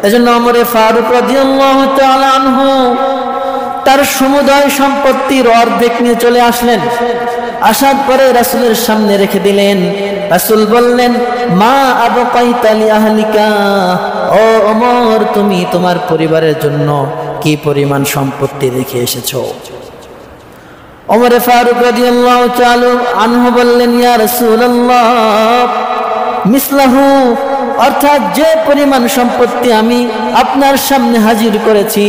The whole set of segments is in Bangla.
এজন্য ওমর ফারুক রাদিয়াল্লাহু তাআলা আনহু তার সমুদয় সম্পত্তির অর্ধেক নিয়ে চলে আসলেন। আসার পরে রাসূলের সামনে রেখে দিলেন। রাসূল বললেন, মা আবকাইতা লি আহলিকা, ও ওমর, তুমি তোমার পরিবারের জন্য কি পরিমাণ সম্পত্তি রেখে এসেছো? ওমর ফারুক রাদিয়াল্লাহু তাআলা আনহু বললেন, ইয়া রাসূলুল্লাহ, মিসলাহু, অর্থাৎ যে পরিমাণ সম্পত্তি আমি আপনার সামনে হাজির করেছি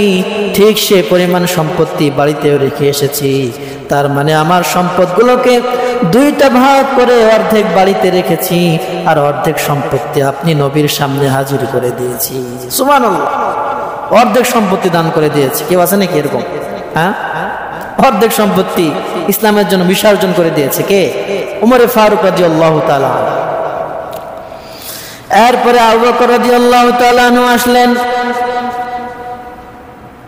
ঠিক সে পরিমাণ সম্পত্তি বাড়িতেও রেখে এসেছি। তার মানে আমার সম্পদগুলোকে দুইটা ভাগ করে অর্ধেক বাড়িতে রেখেছি আর অর্ধেক সম্পত্তি আপনি নবীর সামনে হাজির করে দিয়েছি। সুবহানাল্লাহ, অর্ধেক সম্পত্তি দান করে দিয়েছি। কেউ আছে নাকি এরকম? হ্যাঁ, অর্ধেক সম্পত্তি ইসলামের জন্য বিসর্জন করে দিয়েছে কে? ওমর ফারুক রাদিয়াল্লাহু তাআলা। এরপরে আবু বকর রাদিয়াল্লাহু তাআলা আনহু আসলেন।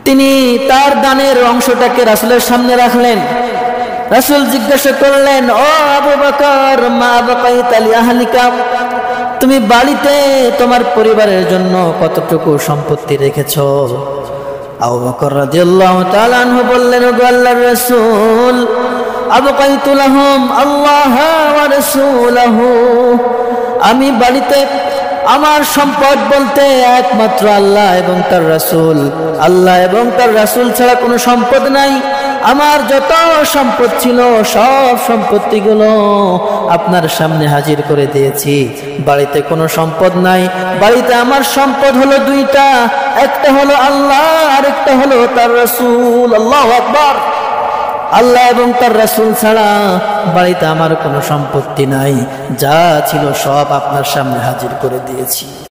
তিনি তার দানের অংশটাকে রাসূলের সামনে রাখলেন। রাসূল জিজ্ঞাসা করলেন, ও আবু বকর, মা বাকাইতা লি আহলিকা, তুমি বাড়িতে তোমার পরিবারের জন্য কতটুকু সম্পত্তি রেখেছো? আবু বকর রাদিয়াল্লাহু তাআলা আনহু বললেন, ও আল্লাহর রাসূল, আবকাইতু লাহুম আল্লাহ ওয়া রাসূলহু, আমি বাড়িতে আমার সম্পদ বলতে একমাত্র আল্লাহ এবং তার রাসূল, আল্লাহ এবং তার রাসূল ছাড়া কোনো সম্পদ নাই। আমার যত সম্পদ ছিল সব সম্পত্তিগুলো আপনার সামনে হাজির করে দিয়েছি। বাড়িতে কোনো সম্পদ নাই। বাড়িতে আমার সম্পদ হলো দুইটা, একটা হলো আল্লাহ আর একটা হলো তার রাসূল। আল্লাহু আকবার। আল্লাহ এবং তার রাসূল ছাড়া বাড়িতে আমার কোনো সম্পত্তি নাই। যা ছিল সব আপনার সামনে হাজির করে দিয়েছি।